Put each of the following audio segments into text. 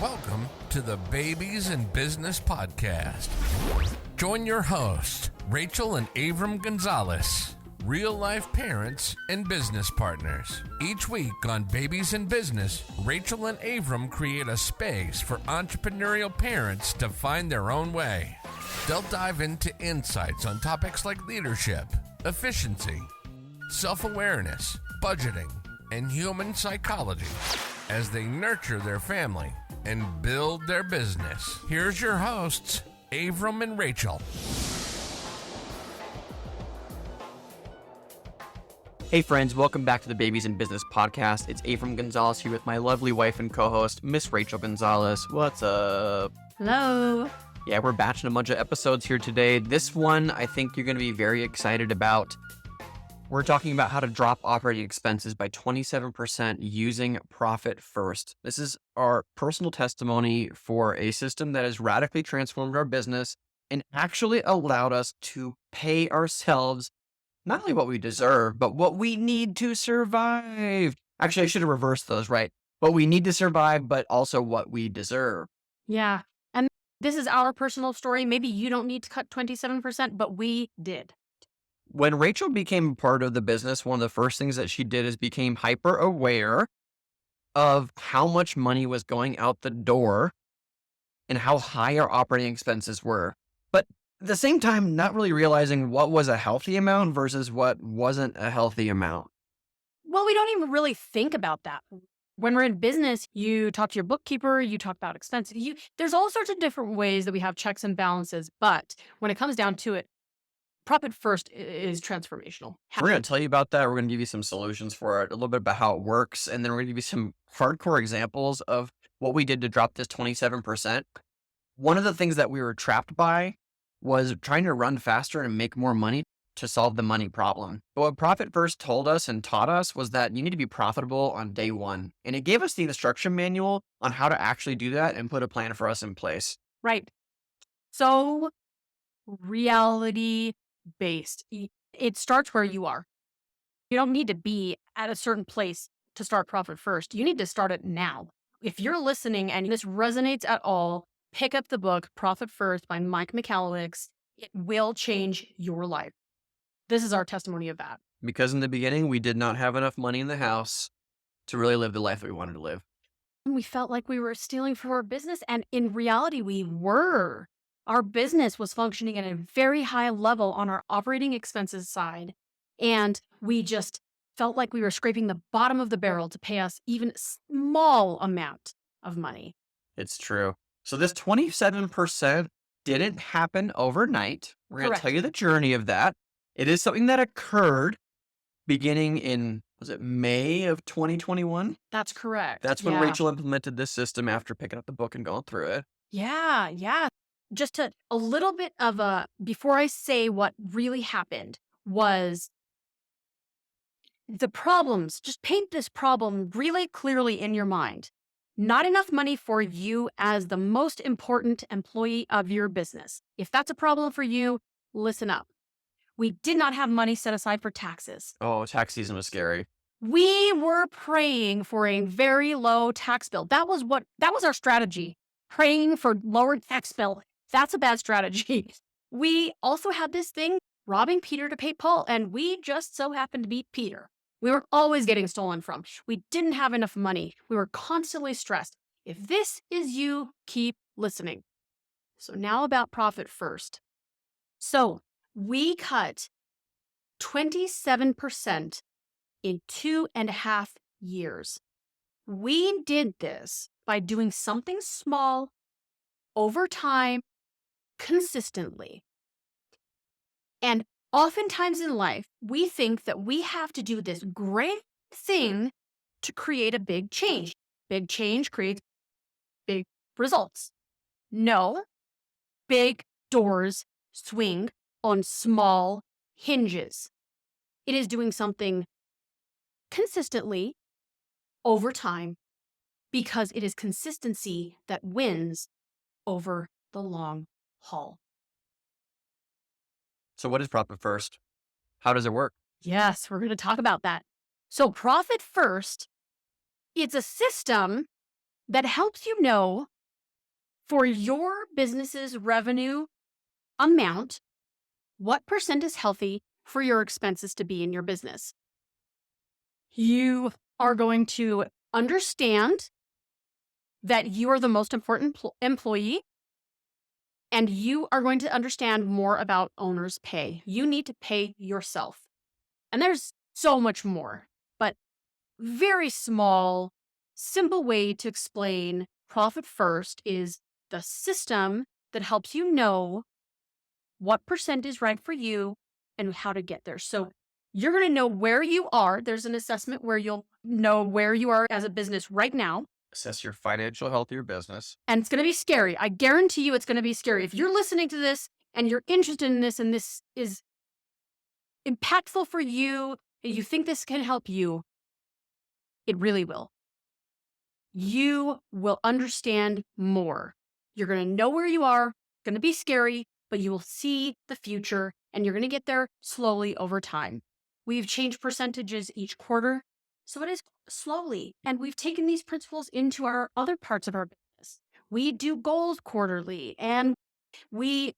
Welcome to the Babies in Business Podcast. Join your hosts, Rachel and Avram Gonzales, real-life parents and business partners. Each week on Babies in Business, Rachel and Avram create a space for entrepreneurial parents to find their own way. They'll dive into insights on topics like leadership, efficiency, self-awareness, budgeting, and human psychology as they nurture their family and build their business. Here's your hosts, Avram and Rachel. Hey friends, welcome back to the Babies in Business Podcast. It's Avram Gonzales here with my lovely wife and co-host, Miss Rachel Gonzales. What's up? Hello. Yeah, we're batching a bunch of episodes here today. This one, I think you're going to be very excited about. We're talking about how to drop operating expenses by 27% using Profit First. This is our personal testimony for a system that has radically transformed our business and actually allowed us to pay ourselves not only what we deserve, but what we need to survive. Actually, I should have reversed those, right? What we need to survive, but also what we deserve. Yeah. And this is our personal story. Maybe you don't need to cut 27%, but we did. When Rachel became part of the business, one of the first things that she did is became hyper aware of how much money was going out the door and how high our operating expenses were. But at the same time, not really realizing what was a healthy amount versus what wasn't a healthy amount. Well, we don't even really think about that. When we're in business, you talk to your bookkeeper, you talk about expenses. There's all sorts of different ways that we have checks and balances. But when it comes down to it, Profit First is transformational. We're going to tell you about that. We're going to give you some solutions for it, a little bit about how it works, and then we're going to give you some hardcore examples of what we did to drop this 27%. One of the things that we were trapped by was trying to run faster and make more money to solve the money problem. But what Profit First told us and taught us was that you need to be profitable on day one. And it gave us the instruction manual on how to actually do that and put a plan for us in place. Right. So reality based. It starts where you are. You don't need to be at a certain place to start Profit First. You need to start it now. If you're listening and this resonates at all, pick up the book Profit First by Mike Michalowicz. It will change your life. This is our testimony of that. Because in the beginning, we did not have enough money in the house to really live the life that we wanted to live. We felt like we were stealing from our business, and in reality, we were. Our business was functioning at a very high level on our operating expenses side, and we just felt like we were scraping the bottom of the barrel to pay us even a small amount of money. It's true. So this 27% didn't happen overnight. We're going to tell you the journey of that. It is something that occurred beginning in, was it May of 2021? That's correct. That's when Rachel implemented this system after picking up the book and going through it. Yeah. Just a little bit of before I say what really happened was the problems. Just paint this problem really clearly in your mind. Not enough money for you as the most important employee of your business. If that's a problem for you, listen up. We did not have money set aside for taxes. Oh, tax season was scary. We were praying for a very low tax bill. That was our strategy. Praying for lower tax bill. That's a bad strategy. We also had this thing, robbing Peter to pay Paul, and we just so happened to be Peter. We were always getting stolen from. We didn't have enough money. We were constantly stressed. If this is you, keep listening. So now about Profit First. So we cut 27% in 2.5 years. We did this by doing something small over time, consistently. And oftentimes in life, we think that we have to do this great thing to create a big change. Big change creates big results. No, big doors swing on small hinges. It is doing something consistently over time because it is consistency that wins over the long haul. So what is Profit First? How does it work? Yes, we're going to talk about that. So Profit First, it's a system that helps you know for your business's revenue amount, what percent is healthy for your expenses to be in your business. You are going to understand that you are the most important employee, and you are going to understand more about owner's pay. You need to pay yourself. And there's so much more, but very small, simple way to explain profit first is the system that helps you know what percent is right for you and how to get there. So you're going to know where you are. There's an assessment where you'll know where you are as a business right now. Assess your financial health of your business. And it's going to be scary. I guarantee you it's going to be scary. If you're listening to this and you're interested in this and this is impactful for you and you think this can help you, it really will. You will understand more. You're going to know where you are. It's going to be scary, but you will see the future and you're going to get there slowly over time. We've changed percentages each quarter, so it is slowly. And we've taken these principles into our other parts of our business. We do goals quarterly and we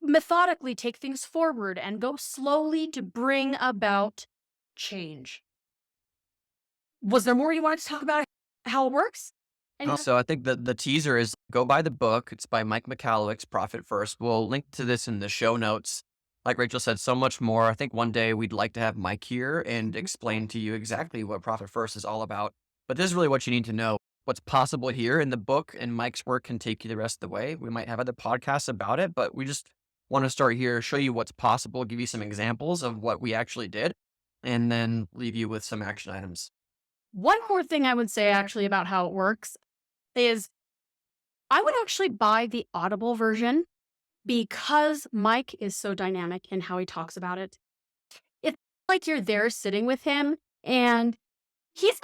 methodically take things forward and go slowly to bring about change. Was there more you wanted to talk about how it works? So I think the teaser is go buy the book. It's by Mike Michalowicz, Profit First. We'll link to this in the show notes. Like Rachel said, so much more. I think one day we'd like to have Mike here and explain to you exactly what Profit First is all about. But this is really what you need to know. What's possible here in the book, and Mike's work can take you the rest of the way. We might have other podcasts about it, but we just want to start here, show you what's possible, give you some examples of what we actually did, and then leave you with some action items. One more thing I would say actually about how it works is I would actually buy the Audible version because Mike is so dynamic in how he talks about it. It's like you're there sitting with him and he's,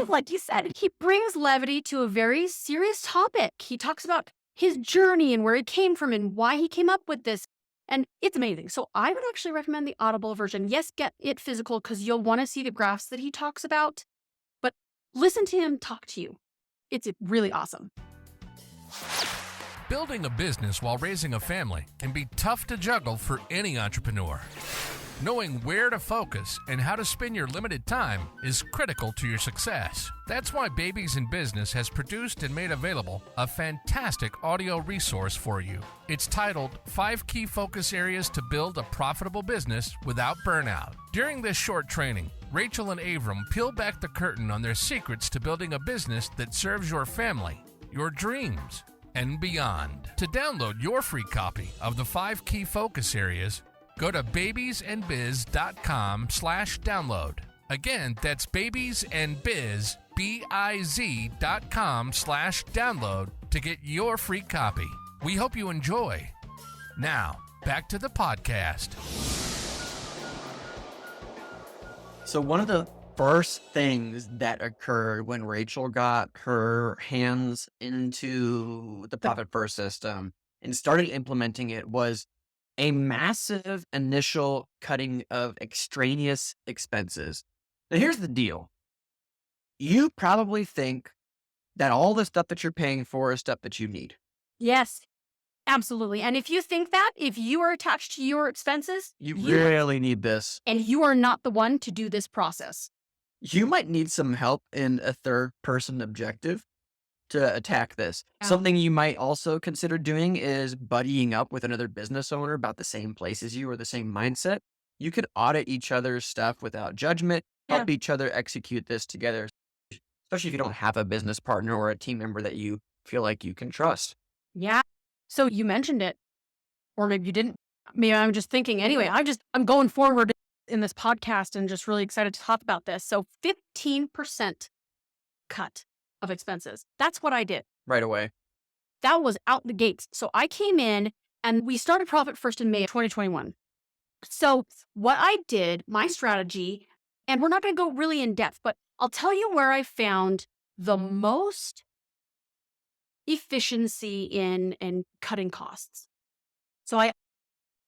like you said, he brings levity to a very serious topic. He talks about his journey and where it came from and why he came up with this. And it's amazing. So I would actually recommend the Audible version. Yes, get it physical because you'll want to see the graphs that he talks about, but listen to him talk to you. It's really awesome. Building a business while raising a family can be tough to juggle for any entrepreneur. Knowing where to focus and how to spend your limited time is critical to your success. That's why Babies in Business has produced and made available a fantastic audio resource for you. It's titled 5 Key Focus Areas to Build a Profitable Business Without Burnout. During this short training, Rachel and Avram peel back the curtain on their secrets to building a business that serves your family, your dreams, and beyond. To download your free copy of the 5 Key Focus Areas, go to babiesandbiz.com/download. Again, that's babiesandbiz.com/download to get your free copy. We hope you enjoy. Now, back to the podcast. So one of the first things that occurred when Rachel got her hands into the Profit First system and started implementing it was a massive initial cutting of extraneous expenses. Now, here's the deal. You probably think that all the stuff that you're paying for is stuff that you need. Yes, absolutely. And if you think that, if you are attached to your expenses, You really need this. and you are not the one to do this process. You might need some help in a third person objective to attack this. Yeah. Something you might also consider doing is buddying up with another business owner about the same place as you or the same mindset. You could audit each other's stuff without judgment, help each other execute this together, especially if you don't have a business partner or a team member that you feel like you can trust. Yeah. So you mentioned it, or maybe you didn't. Maybe I'm just thinking anyway. I'm going forward in this podcast and just really excited to talk about this. So 15% cut of expenses. That's what I did. Right away. That was out the gates. So I came in and we started Profit First in May of 2021. So what I did, my strategy, and we're not going to go really in depth, but I'll tell you where I found the most efficiency in cutting costs. So I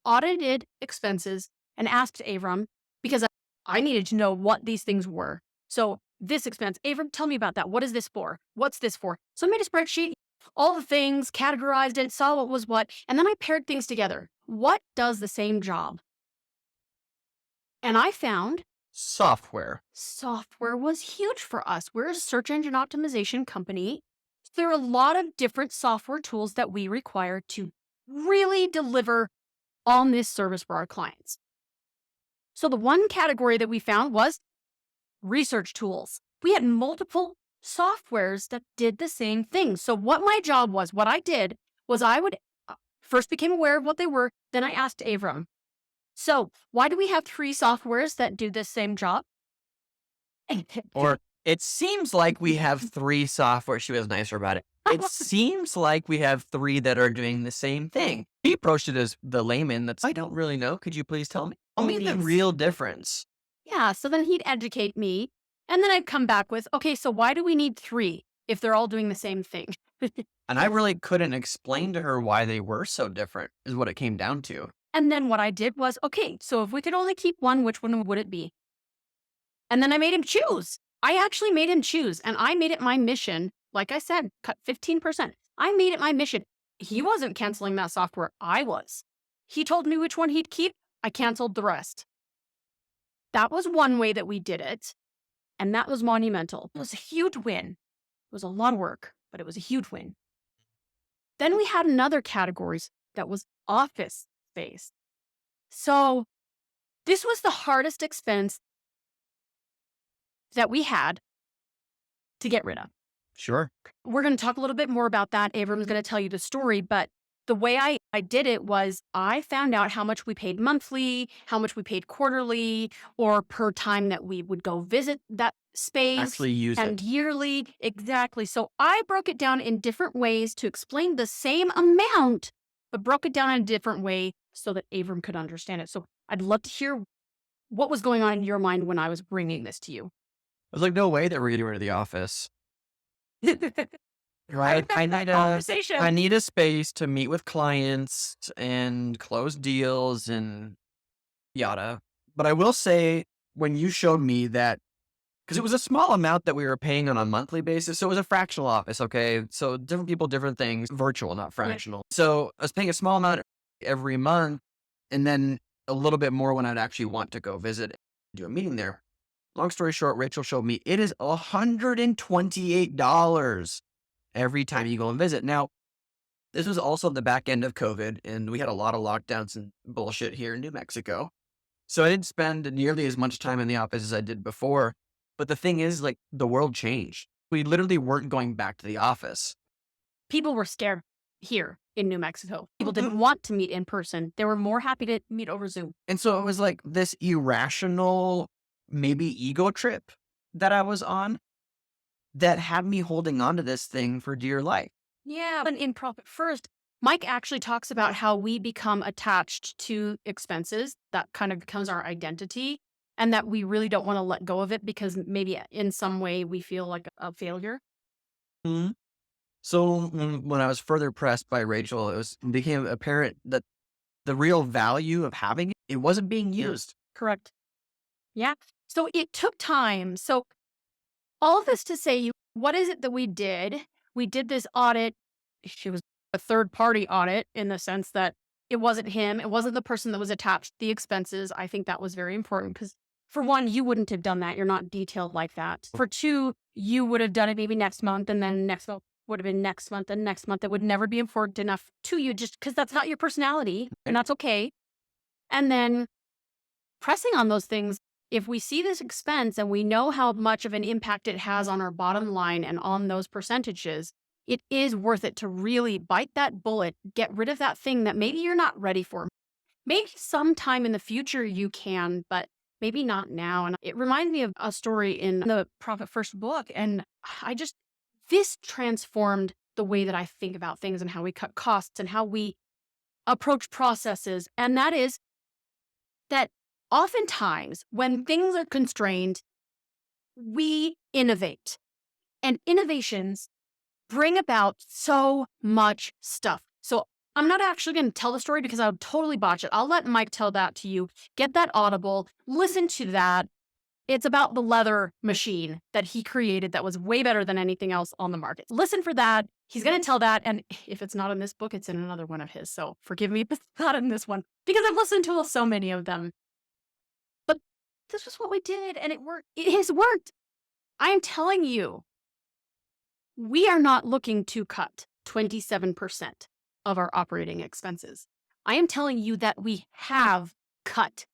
audited expenses and asked Avram because I needed to know what these things were. So this expense. Avram, tell me about that. What is this for? What's this for? So I made a spreadsheet, all the things, categorized it, saw what was what, and then I paired things together. What does the same job? And I found Software. software was huge for us. We're a search engine optimization company. So there are a lot of different software tools that we require to really deliver on this service for our clients. So the one category that we found was research tools. We had multiple softwares that did the same thing. So what my job was, what I did was I would first became aware of what they were. Then I asked Avram, so why do we have 3 softwares that do the same job? Or it seems like we have 3 software. She was nicer about it. It seems like we have 3 that are doing the same thing. He approached it as the layman. I don't really know. Could you please tell me? Tell me the real difference. Yeah, so then he'd educate me, and then I'd come back with, okay, so why do we need 3 if they're all doing the same thing? And I really couldn't explain to her why they were so different, is what it came down to. And then what I did was, okay, so if we could only keep one, which one would it be? And then I made him choose. I actually made him choose, and I made it my mission. Like I said, cut 15%. I made it my mission. He wasn't canceling that software. I was. He told me which one he'd keep. I canceled the rest. That was one way that we did it, and that was monumental. It was a huge win. It was a lot of work, but it was a huge win. Then we had another categories that was office space. So this was the hardest expense that we had to get rid of. Sure. We're going to talk a little bit more about that. Avram's going to tell you the story, but the way I did it was I found out how much we paid monthly, how much we paid quarterly, or per time that we would go visit that space. Actually use and it. yearly. Exactly. So I broke it down in different ways to explain the same amount, but broke it down in a different way so that Avram could understand it. So I'd love to hear what was going on in your mind when I was bringing this to you. I was like, no way that we're getting rid of the office. Right? Conversation. I need a space to meet with clients and close deals and yada. But I will say, when you showed me that, because it was a small amount that we were paying on a monthly basis, so it was a fractional office, okay? So different people, different things, virtual, not fractional. Yeah. So I was paying a small amount every month, and then a little bit more when I'd actually want to go visit and do a meeting there. Long story short, Rachel showed me it is $128 every time you go and visit. Now, this was also the back end of COVID, and we had a lot of lockdowns and bullshit here in New Mexico. So I didn't spend nearly as much time in the office as I did before. But the thing is, like, the world changed. We literally weren't going back to the office. People were scared here in New Mexico. People didn't want to meet in person. They were more happy to meet over Zoom. And so it was like this irrational, maybe ego trip that I was on that had me holding on to this thing for dear life. Yeah. And in Profit First, Mike actually talks about how we become attached to expenses. That kind of becomes our identity, and that we really don't want to let go of it because maybe in some way we feel like a failure. Mm-hmm. So when I was further pressed by Rachel, it became apparent that the real value of having it wasn't being used. Correct. Yeah. So it took time. So all of this to say, what is it that we did? We did this audit. It was a third-party audit in the sense that it wasn't him. It wasn't the person that was attached to the expenses. I think that was very important because, for one, you wouldn't have done that. You're not detailed like that. For two, you would have done it maybe next month, and then next month would have been next month and next month. It would never be important enough to you just because that's not your personality, and that's okay. And then pressing on those things, if we see this expense and we know how much of an impact it has on our bottom line and on those percentages, it is worth it to really bite that bullet, get rid of that thing that maybe you're not ready for. Maybe sometime in the future you can, but maybe not now. And it reminds me of a story in the Profit First book. And this transformed the way that I think about things and how we cut costs and how we approach processes. And that is that oftentimes when things are constrained, we innovate. And innovations bring about so much stuff. So I'm not actually going to tell the story because I would totally botch it. I'll let Mike tell that to you. Get that Audible, listen to that. It's about the leather machine that he created that was way better than anything else on the market. Listen for that. He's going to tell that. And if it's not in this book, it's in another one of his. So forgive me if it's not in this one because I've listened to so many of them. But this is what we did and it worked. It has worked. I am telling you, we are not looking to cut 27% of our operating expenses. I am telling you that we have cut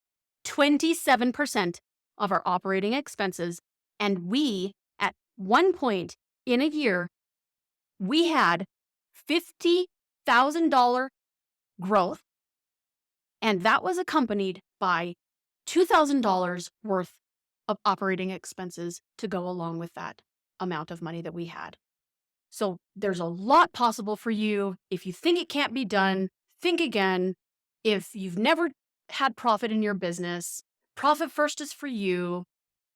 27% of our operating expenses. And we, at one point in a year, we had $50,000 growth. And that was accompanied by $2,000 worth of operating expenses to go along with that amount of money that we had. So there's a lot possible for you. If you think it can't be done, think again. If you've never had profit in your business, Profit First is for you.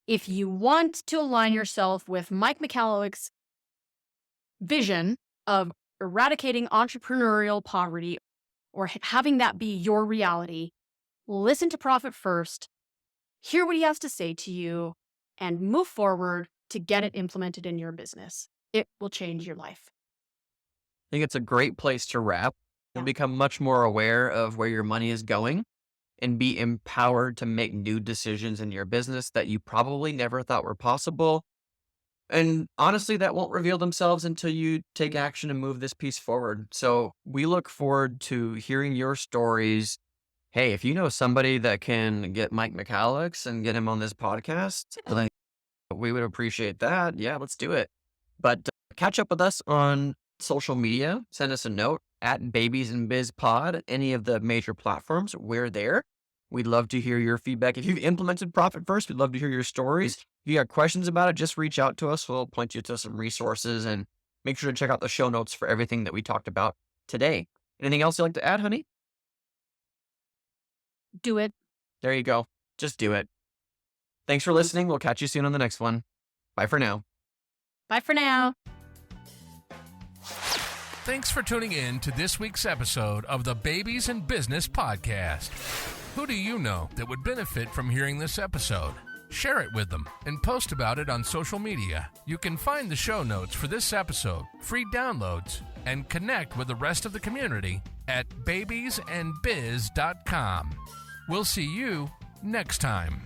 If you want to align yourself with Mike Michalowicz's vision of eradicating entrepreneurial poverty or having that be your reality, listen to Profit First, hear what he has to say to you, and move forward to get it implemented in your business. It will change your life. I think it's a great place to wrap. You'll become much more aware of where your money is going and be empowered to make new decisions in your business that you probably never thought were possible. And honestly, that won't reveal themselves until you take action and move this piece forward. So we look forward to hearing your stories. Hey, if you know somebody that can get Mike Michalowicz and get him on this podcast, then we would appreciate that. Yeah, let's do it. But catch up with us on social media. Send us a note at Babies and Biz Pod, any of the major platforms. We're there. We'd love to hear your feedback. If you've implemented Profit First, we'd love to hear your stories. If you got questions about it, just reach out to us. We'll point you to some resources and make sure to check out the show notes for everything that we talked about today. Anything else you'd like to add, honey? Do it. There you go. Just do it. Thanks for listening. We'll catch you soon on the next one. Bye for now. Bye for now. Thanks for tuning in to this week's episode of the Babies in Business Podcast. Who do you know that would benefit from hearing this episode? Share it with them and post about it on social media. You can find the show notes for this episode, free downloads, and connect with the rest of the community at babiesandbiz.com. We'll see you next time.